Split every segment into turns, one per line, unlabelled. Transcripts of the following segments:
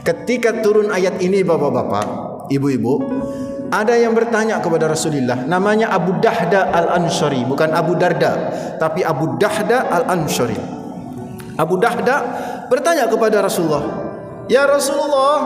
ketika turun ayat ini bapak-bapak, ibu-ibu, ada yang bertanya kepada Rasulullah, namanya Abu Dahda Al-Ansari, bukan Abu Darda, tapi Abu Dahda Al-Ansari. Abu Dahda bertanya kepada Rasulullah, "Ya Rasulullah,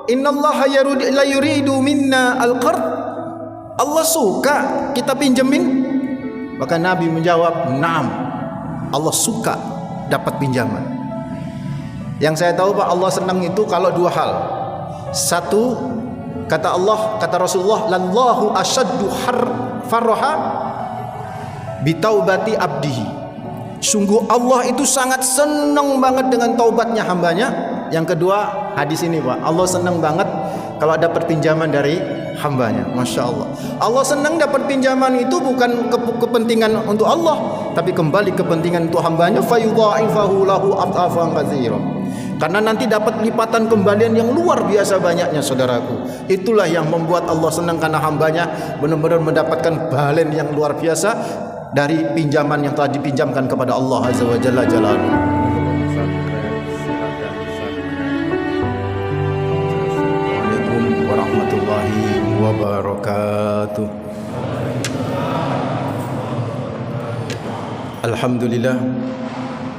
innallaha la yuridu minna al-qard." Allah suka kita pinjemin? Maka Nabi menjawab, "Naam." Allah suka dapat pinjaman. Yang saya tahu Pak, Allah senang itu kalau dua hal. Satu, kata Allah, kata Rasulullah, "Lallahu asyaddu farha bitaubati abdihi." Sungguh Allah itu sangat senang banget dengan taubatnya hambanya. Yang kedua, hadis ini Pak, Allah senang banget kalau dapat pinjaman dari hambanya. Masya Allah. Allah senang dapat pinjaman itu bukan kepentingan untuk Allah, tapi kembali kepentingan untuk hambanya. Fayudha'ifahu lahu adhafan katsira. Karena nanti dapat lipatan kembalian yang luar biasa banyaknya, saudaraku. Itulah yang membuat Allah senang, karena hambanya benar-benar mendapatkan balen yang luar biasa dari pinjaman yang telah dipinjamkan kepada Allah Azza wa Jalla Jalaluhu. Waalaikumsalam warahmatullahi wabarakatuh. Alhamdulillah,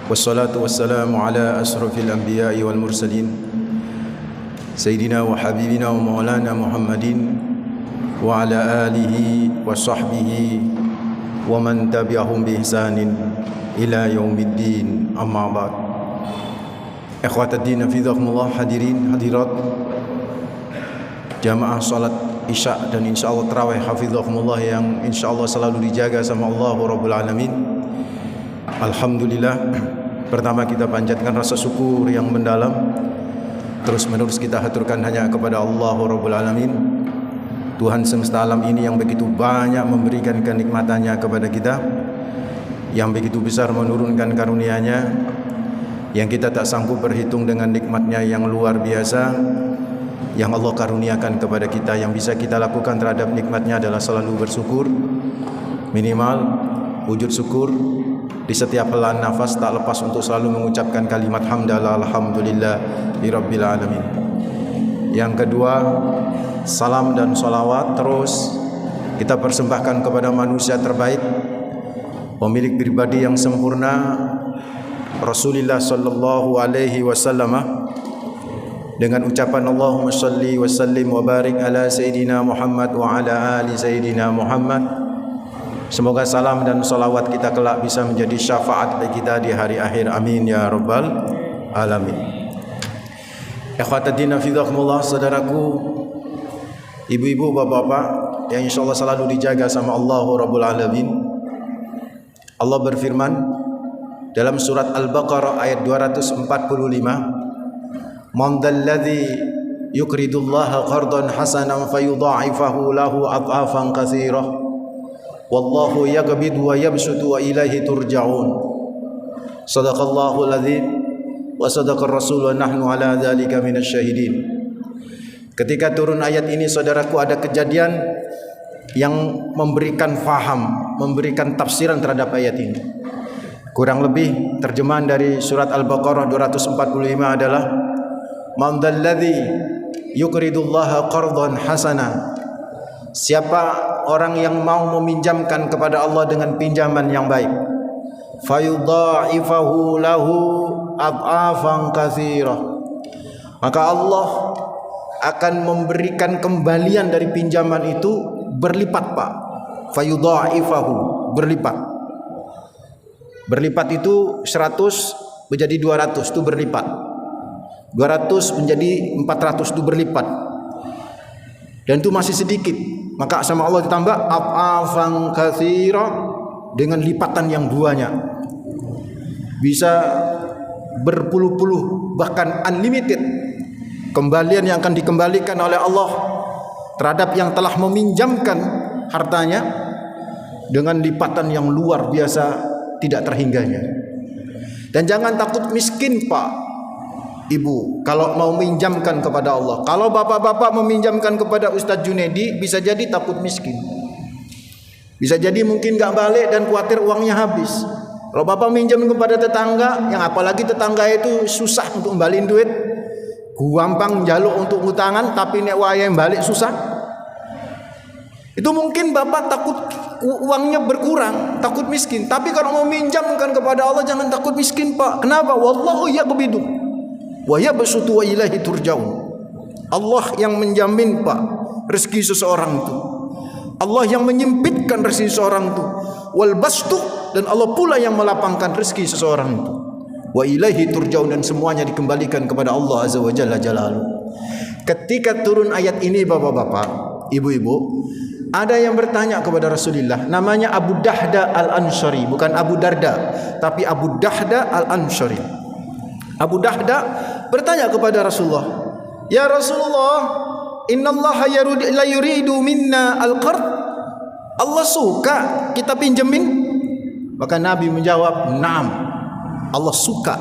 wassalatu wassalamu ala asrafil anbiya'i wal mursalin, Sayyidina wa habibina wa maulana Muhammadin wa ala alihi wa sahbihi wa man tabi'ahum bi ihsanin ila yaumiddin, amma ba'd. Ikhwataddin hafizakumullah, hadirin hadirat jamaah salat Isya dan insyaallah tarawih hafizakumullah yang insyaallah selalu dijaga sama Allah Rabbul Alamin. Alhamdulillah, pertama kita panjatkan rasa syukur yang mendalam, terus menerus kita haturkan hanya kepada Allah Rabbul Alamin, Tuhan semesta alam ini yang begitu banyak memberikan kenikmatannya kepada kita, yang begitu besar menurunkan karunia-Nya, yang kita tak sanggup berhitung dengan nikmatnya yang luar biasa yang Allah karuniakan kepada kita. Yang bisa kita lakukan terhadap nikmatnya adalah selalu bersyukur, minimal wujud syukur di setiap helaan nafas, tak lepas untuk selalu mengucapkan kalimat hamdalah alhamdulillah birabbil alamin. Yang kedua, salam dan salawat terus kita persembahkan kepada manusia terbaik, pemilik pribadi yang sempurna, Rasulullah sallallahu alaihi wasallam, dengan ucapan Allahumma shalli wa sallim wa barik ala Sayyidina Muhammad wa ala ali Sayyidina Muhammad. Semoga salam dan salawat kita kelak bisa menjadi syafaat bagi kita di hari akhir. Amin ya rabbal alamin. Ikhwataddin hafizakumullah, saudaraku, ibu-ibu, bapak-bapak yang insyaallah selalu dijaga sama Allah Rabbul Alamin. Allah berfirman dalam surat Al-Baqarah ayat 245, "Man dzalladzi yuqridullaha qardan hasanan fayudha'ifahu lahu adhafan katsirah wallahu yaqbidu wa yabsutu wa ilaihi turja'un." Shadaqallahul adzim wa sadaqar rasul wa nahnu ala dzalika minasyahidin. Ketika turun ayat ini, saudaraku, ada kejadian yang memberikan faham, memberikan tafsiran terhadap ayat ini. Kurang lebih terjemahan dari surat Al-Baqarah 245 adalah, "Man dzalladzi yuqridullaha qardan hasana." Siapa orang yang mau meminjamkan kepada Allah dengan pinjaman yang baik, fayudha'ifahu lahu adhafan katsirah, maka Allah akan memberikan kembalian dari pinjaman itu berlipat, Pak. Fayudha'ifahu, berlipat. Berlipat itu 100 menjadi 200, itu berlipat. 200 menjadi 400, itu berlipat. Dan itu masih sedikit, maka sama Allah ditambah adhafan katsira, dengan lipatan yang banyak, bisa berpuluh-puluh bahkan unlimited kembalian yang akan dikembalikan oleh Allah terhadap yang telah meminjamkan hartanya dengan lipatan yang luar biasa tidak terhingganya. Dan jangan takut miskin, Pak, Ibu, kalau mau meminjamkan kepada Allah. Kalau bapak-bapak meminjamkan kepada Ustadz Junedi, bisa jadi takut miskin, bisa jadi mungkin gak balik dan khawatir uangnya habis. Kalau bapak minjam kepada tetangga, yang apalagi tetangga itu susah untuk kembaliin duit, gampang njaluk untuk utangan tapi nek wayahe balik susah. Itu mungkin bapak takut uangnya berkurang, takut miskin. Tapi kalau mau minjamkan kepada Allah jangan takut miskin, Pak. Kenapa? Wallahu yaqbidu wa yabsutu wa ilaihi turja'un. Allah yang menjamin, Pak, rezeki seseorang itu. Allah yang menyempitkan rezeki seseorang itu. Wal bastu, dan Allah pula yang melapangkan rezeki seseorang itu. Wa ilaihi turja'un, dan semuanya dikembalikan kepada Allah azza wa jalla jalaluhu. Ketika turun ayat ini, bapak-bapak, ibu-ibu, ada yang bertanya kepada Rasulullah, namanya Abu Dahda Al-Ansari, bukan Abu Darda, tapi Abu Dahda Al-Ansari. Abu Dahda bertanya kepada Rasulullah, "Ya Rasulullah, innallaha la yuridu minna al-qard." Allah suka kita pinjemin? Maka Nabi menjawab, "Naam." Allah suka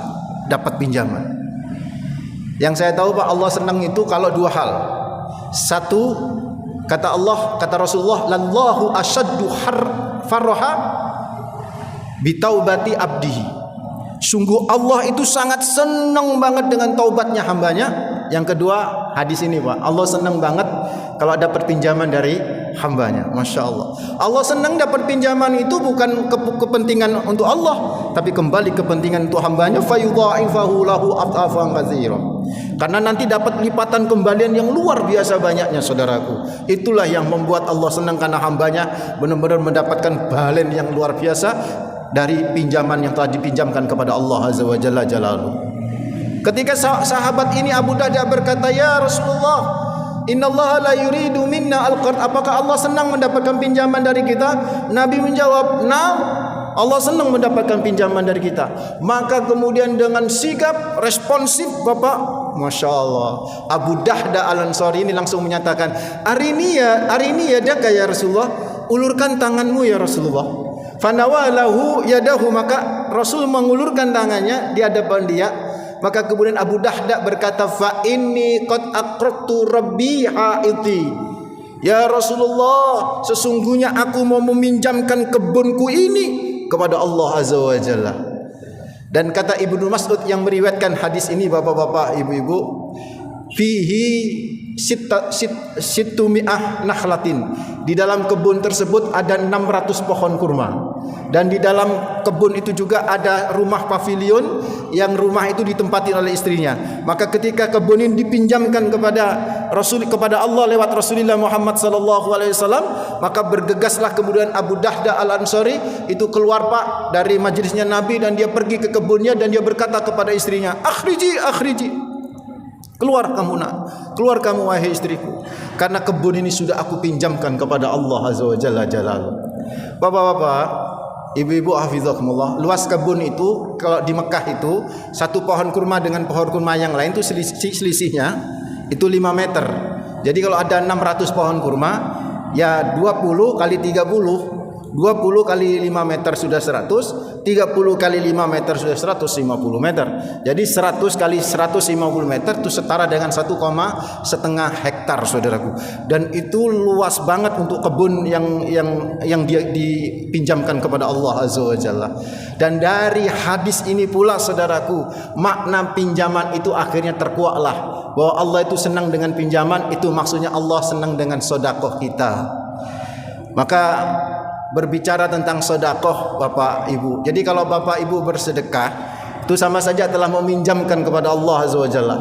dapat pinjaman. Yang saya tahu, Pak, Allah senang itu kalau dua hal. Satu, kata Allah, kata Rasulullah, "Lallahu asyaddu farha bitaubati abdihi." Sungguh Allah itu sangat senang banget dengan taubatnya hambanya. Yang kedua, hadis ini, Pak, Allah senang banget kalau dapat pinjaman dari hambanya. Masya Allah. Allah senang dapat pinjaman itu bukan kepentingan untuk Allah, tapi kembali kepentingan untuk hambanya. Fayudha'ifahu lahu adhafan katsira. Karena nanti dapat lipatan kembalian yang luar biasa banyaknya, saudaraku. Itulah yang membuat Allah senang, karena hambanya benar-benar mendapatkan balen yang luar biasa dari pinjaman yang telah dipinjamkan kepada Allah azza wa jalla jalaluhu. Ketika sahabat ini Abu Dahda berkata, "Ya Rasulullah, innallaha la yuridu minna al-qard." Apakah Allah senang mendapatkan pinjaman dari kita? Nabi menjawab, "Nah, Allah senang mendapatkan pinjaman dari kita." Maka kemudian dengan sikap responsif, Bapak, Masya Allah, Abu Dahda Al-Ansari ini langsung menyatakan, Arini yadaka ya Rasulullah, ulurkan tanganmu ya Rasulullah. Fanawalahu yadahu, maka Rasul mengulurkan tangannya di hadapan dia. Maka kemudian Abu Dahda berkata, "Fa inni qad aqratu rabbi haiti." Ya Rasulullah, sesungguhnya aku mau meminjamkan kebunku ini kepada Allah azza wa jalla. Dan kata Ibnu Mas'ud yang meriwayatkan hadis ini, bapak-bapak, ibu-ibu, fihi situmi'ah nakhlatin. Di dalam kebun tersebut ada 600 pohon kurma. Dan di dalam kebun itu juga ada rumah pavilion yang rumah itu ditempati oleh istrinya. Maka ketika kebun ini dipinjamkan kepada Allah lewat Rasulullah Muhammad sallallahu alaihi wasallam, maka bergegaslah kemudian Abu Dahda Al-Ansari itu keluar, Pak, dari majelisnya Nabi, dan dia pergi ke kebunnya dan dia berkata kepada istrinya, akhriji. Keluar kamu, nak. Keluar kamu, wahai istriku. Karena kebun ini sudah aku pinjamkan kepada Allah azza wa jalla jalaluhu. Bapak-bapak, ibu-ibu hafizakumullah, luas kebun itu kalau di Mekah itu satu pohon kurma dengan pohon kurma yang lain itu selisihnya itu 5 meter. Jadi kalau ada 600 pohon kurma, ya 20 kali 30, 20 kali 5 meter sudah 100, 30 kali 5 meter sudah 150 meter. Jadi 100 kali 150 meter itu setara dengan 1,5 hektar, saudaraku. Dan itu luas banget untuk kebun yang dia dipinjamkan kepada Allah azza wa jalla. Dan dari hadis ini pula, saudaraku, makna pinjaman itu akhirnya terkuaklah bahwa Allah itu senang dengan pinjaman. Itu maksudnya Allah senang dengan sedekah kita. Maka berbicara tentang sedekah, Bapak Ibu. Jadi kalau Bapak Ibu bersedekah itu sama saja telah meminjamkan kepada Allah azza wa jalla.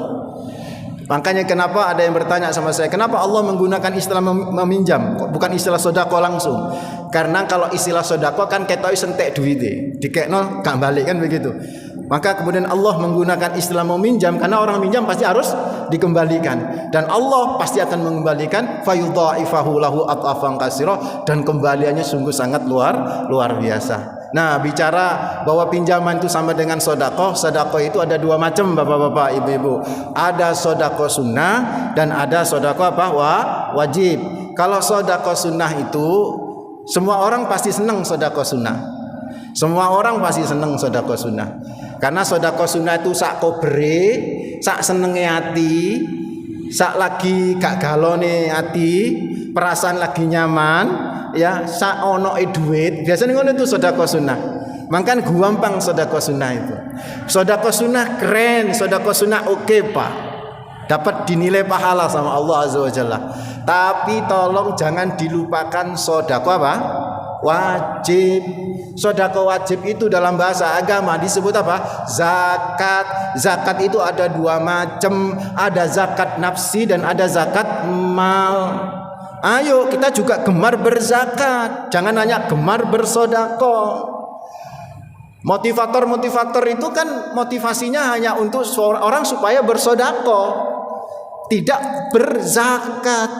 Makanya kenapa ada yang bertanya sama saya, kenapa Allah menggunakan istilah meminjam, bukan istilah sedekah langsung? Karena kalau istilah sedekah kan ketoke sentek duwite, dikekno gak balik kan begitu. Maka kemudian Allah menggunakan istilah meminjam karena orang minjam pasti harus dikembalikan, dan Allah pasti akan mengembalikan, fayudha'ifahu lahu adhafan katsira, dan kembaliannya sungguh sangat luar biasa. Nah, bicara bahwa pinjaman itu sama dengan sedekah, sedekah itu ada dua macam, Bapak-bapak, Ibu-ibu. Ada sedekah sunnah dan ada sedekah apa? Wajib. Kalau sedekah sunnah itu semua orang pasti senang sedekah sunnah. Semua orang pasti senang sedekah sunnah. Karena sedekah sunnah itu sak kobre, sak senenge ati, sak lagi gak galone ati, perasaan lagi nyaman, ya, sak ono duit. Biasanya ngono itu sedekah sunnah. Mangkan gampang sedekah sunnah itu. Sedekah sunnah keren, sedekah sunnah oke, Pak. dapat dinilai pahala sama Allah Azza wa Jalla. Tapi tolong jangan dilupakan sedekah apa? Wajib. Sedekah wajib itu dalam bahasa agama disebut apa? Zakat. Zakat itu ada dua macam, ada zakat nafsi dan ada zakat mal. Ayo kita juga gemar berzakat, jangan hanya gemar bersedekah. Motivator itu kan motivasinya hanya untuk orang supaya bersedekah, tidak berzakat.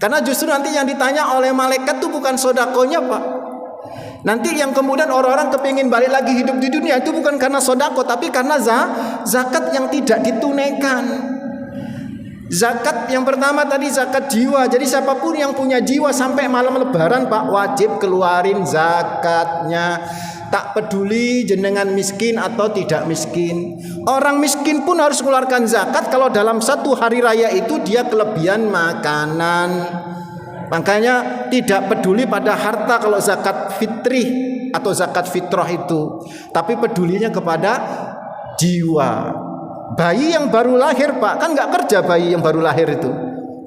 Karena justru nanti yang ditanya oleh malaikat itu bukan sedekahnya, Pak. Nanti yang kemudian orang-orang kepingin balik lagi hidup di dunia itu bukan karena sedekah, tapi karena zakat yang tidak ditunaikan. Zakat yang pertama tadi zakat jiwa. Jadi siapapun yang punya jiwa sampai malam lebaran, Pak, wajib keluarin zakatnya. Tak peduli jenengan miskin atau tidak miskin. Orang miskin pun harus mengeluarkan zakat kalau dalam satu hari raya itu dia kelebihan makanan. Makanya tidak peduli pada harta kalau zakat fitrih atau zakat fitrah itu, tapi pedulinya kepada jiwa. Bayi yang baru lahir, Pak, kan nggak kerja bayi yang baru lahir itu.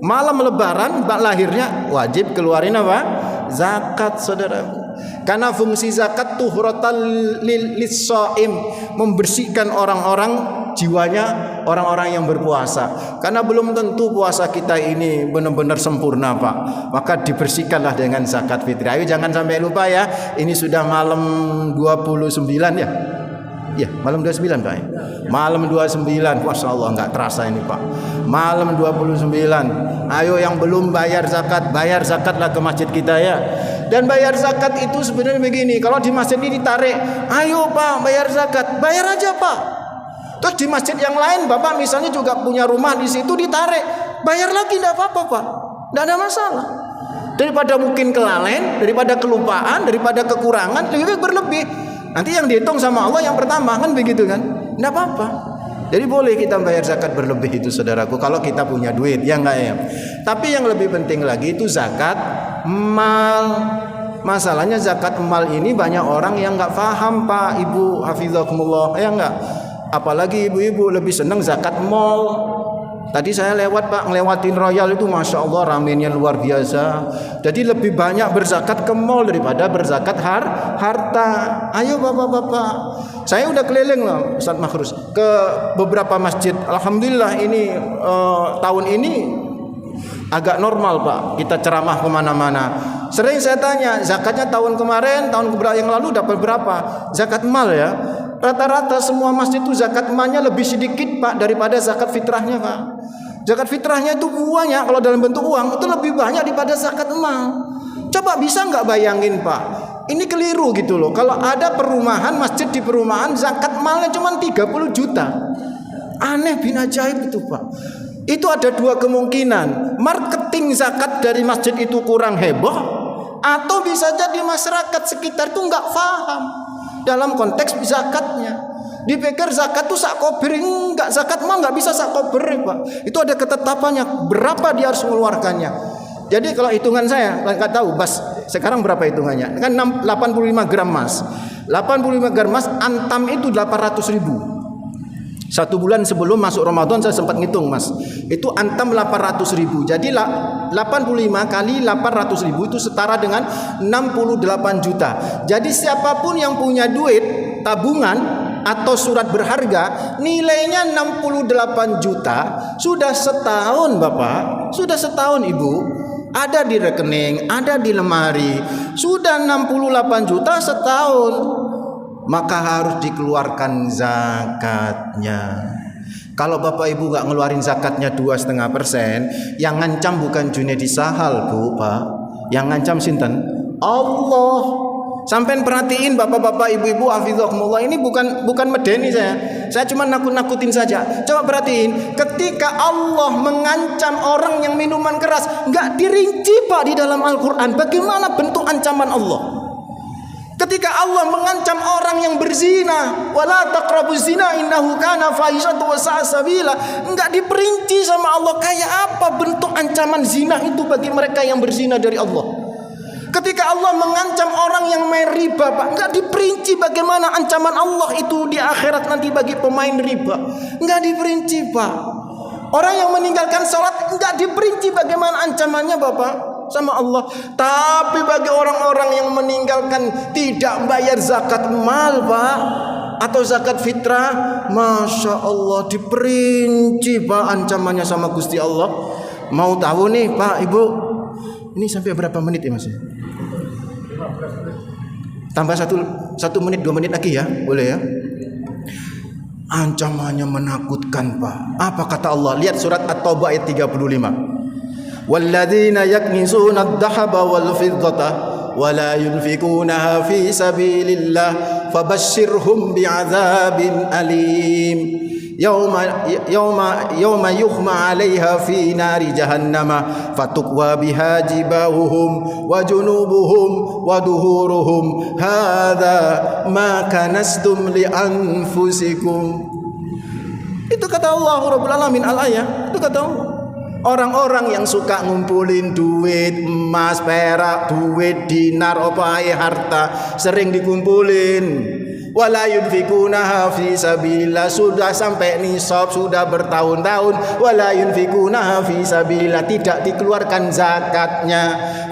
Malam lebaran Pak lahirnya wajib keluarin apa? Zakat, saudara. Karena fungsi zakat tuhratal lis-shaim, membersihkan orang-orang jiwanya orang-orang yang berpuasa. Karena belum tentu puasa kita ini benar-benar sempurna, Pak. Maka dibersihkanlah dengan zakat fitrah. Ayo jangan sampai lupa ya. Ini sudah malam 29 ya. Ya, malam 29 Pak. Malam 29. Masya Allah nggak terasa ini, Pak. Malam 29. Ayo yang belum bayar zakatlah ke masjid kita ya. Dan bayar zakat itu sebenarnya begini, kalau di masjid ini ditarik, ayo Pak bayar zakat, bayar aja Pak. Terus di masjid yang lain Bapak misalnya juga punya rumah di situ ditarik, bayar lagi tidak apa-apa Pak, tidak ada masalah. Daripada mungkin kelalen, daripada kelupaan, daripada kekurangan, lebih baik berlebih. Nanti yang dihitung sama Allah yang pertama kan begitu kan, tidak apa-apa. Jadi boleh kita bayar zakat berlebih itu saudaraku, kalau kita punya duit, ya enggak ya. Tapi yang lebih penting lagi itu zakat mal. Masalahnya zakat mal ini banyak orang yang enggak paham, Pak, Ibu, hafizakumullah, ya enggak. Apalagi ibu-ibu lebih senang zakat mal. Tadi saya lewat, Pak, ngelewatin Royal itu Masya Allah ramenya luar biasa. Jadi lebih banyak berzakat ke mall daripada berzakat harta. Ayo bapak-bapak, saya udah keliling loh Ustaz Makhrus ke beberapa masjid. Alhamdulillah ini tahun ini agak normal, Pak, kita ceramah kemana-mana. Sering saya tanya, zakatnya tahun kemarin, tahun yang lalu dapat berapa? Zakat mal ya. Rata-rata semua masjid itu zakat malnya lebih sedikit, Pak, daripada zakat fitrahnya, Pak. Zakat fitrahnya itu banyak, kalau dalam bentuk uang itu lebih banyak daripada zakat mal. Coba bisa nggak bayangin, Pak? Ini keliru gitu loh. Kalau ada perumahan, masjid di perumahan zakat malnya cuma 30 juta. Aneh bin ajaib itu, Pak. Itu ada dua kemungkinan. Marketing zakat dari masjid itu kurang heboh, atau bisa jadi masyarakat sekitar itu nggak paham dalam konteks zakatnya. Dipikir zakat itu sak kober, enggak, zakat mah enggak bisa sak kober, Pak. Itu ada ketetapannya berapa dia harus mengeluarkannya. Jadi kalau hitungan saya enggak tahu Bas sekarang berapa hitungannya. Kan 85 gram emas. 85 gram emas antam itu 800.000. Satu bulan sebelum masuk Ramadan saya sempat ngitung, Mas. Itu antam 800.000. Jadi 85 kali 800.000 itu setara dengan 68 juta. Jadi siapapun yang punya duit tabungan atau surat berharga nilainya 68 juta, sudah setahun Bapak, sudah setahun Ibu, ada di rekening, ada di lemari, sudah 68 juta setahun. Maka harus dikeluarkan zakatnya. Kalau Bapak Ibu nggak ngeluarin zakatnya 2,5%, yang ngancam bukan Junedi Sahal, Bu, Pak. Yang ngancam sinten? Allah. Sampai perhatiin Bapak-bapak, Ibu-ibu, hafizakumullah, ini bukan medeni saya. Saya cuma nakut-nakutin saja. Coba perhatiin, ketika Allah mengancam orang yang minuman keras, nggak dirinci, Pak, di dalam Al-Qur'an bagaimana bentuk ancaman Allah. Ketika Allah mengancam orang yang berzina, wala taqrabuz zina innahu kana fahisyatan wa sa'a sabila, enggak diperinci sama Allah kayak apa bentuk ancaman zina itu bagi mereka yang berzina dari Allah. Ketika Allah mengancam orang yang main riba, Pak, enggak diperinci bagaimana ancaman Allah itu di akhirat nanti bagi pemain riba. Enggak diperinci, Pak. Orang yang meninggalkan sholat tidak diperinci bagaimana ancamannya Bapak sama Allah. Tapi bagi orang-orang yang meninggalkan tidak bayar zakat mal Pak, atau zakat fitrah, Masya Allah diperinci Pak ancamannya sama Gusti Allah. Mau tahu nih Pak Ibu, ini sampai berapa menit ya Mas? Tambah satu menit, 2 menit lagi ya, boleh ya? Ancamannya menakutkan Pak. Apa kata Allah? Lihat surat At-Taubah ayat 35. Walladzina yaknizuna ad-dhahaba wal fiddata wa la yunfikunaha fi sabilillah fabashshirhum bi'adzabin alim. Yawma yuhma 'alaiha fi nari jahannama fatukwa biha jibahuhum wa junubuhum wa duhuruhum hadza ma kanastum li anfusikum. Itu kata Allah Rabbul Alamin al-ayah. Itu kata Allah. Orang-orang yang suka ngumpulin duit emas, perak, duit dinar, apa harta sering dikumpulin. Wala yunfikunaha fi sabilillah, sudah sampai nisab, sudah bertahun-tahun, wala yunfikunaha fi sabilillah, tidak dikeluarkan zakatnya.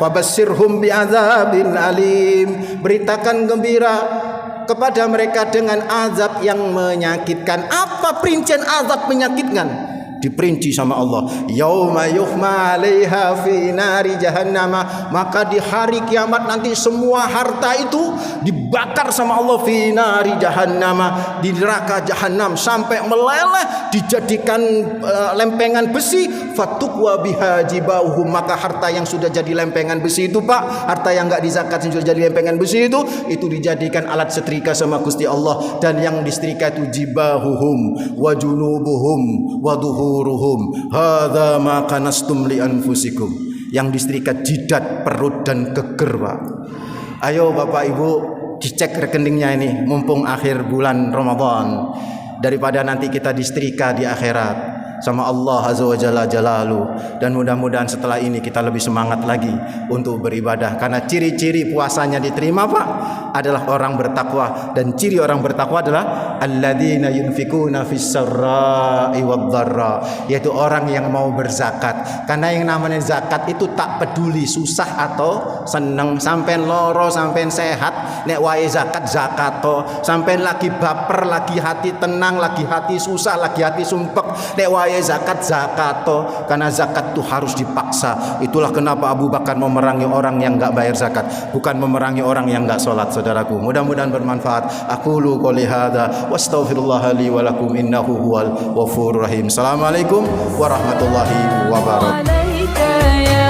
Fabashshirhum bi'adzabin alim, beritakan gembira kepada mereka dengan azab yang menyakitkan. Apa perincian azab menyakitkan? Diperinci sama Allah. Yauma yuhma 'alaiha fi nari jahannama, maka di hari kiamat nanti semua harta itu dibakar sama Allah fi nari jahannama, di neraka jahanam sampai meleleh, dijadikan lempengan besi. Fatukwa biha jibauhum, maka harta yang sudah jadi lempengan besi itu Pak, harta yang enggak dizakat yang sudah jadi lempengan besi itu dijadikan alat setrika sama Gusti Allah, dan yang disetrika itu jibahuhum wa junubuhum wa duhuruhum hadza ma kanastum li anfusikum. Yang disetrika jidat, perut dan geger Pak. Ayo Bapak Ibu dicek rekeningnya ini mumpung akhir bulan Ramadan, daripada nanti kita disetrika di akhirat sama Allah Azza wa Jalla Jalalu. Dan mudah-mudahan setelah ini kita lebih semangat lagi untuk beribadah, karena ciri-ciri puasanya diterima Pak adalah orang bertakwa, dan ciri orang bertakwa adalah alladzina yunfikuna fis sarra'i wad dharra, yaitu orang yang mau berzakat. Karena yang namanya zakat itu tak peduli susah atau seneng, sampai loro sampai sehat nek wae zakat zakato, sampai lagi baper, lagi hati tenang, lagi hati susah, lagi hati sumpek, nek wae zakat zakato, karena zakat itu harus dipaksa. Itulah kenapa Abu Bakar memerangi orang yang enggak bayar zakat, bukan memerangi orang yang enggak sholat. Saudaraku, mudah-mudahan bermanfaat. Aqulu qouli hadza wastaghfirullah li wa lakum innahu huwal ghafurur rahim. Assalamualaikum warahmatullahi wabarakatuh.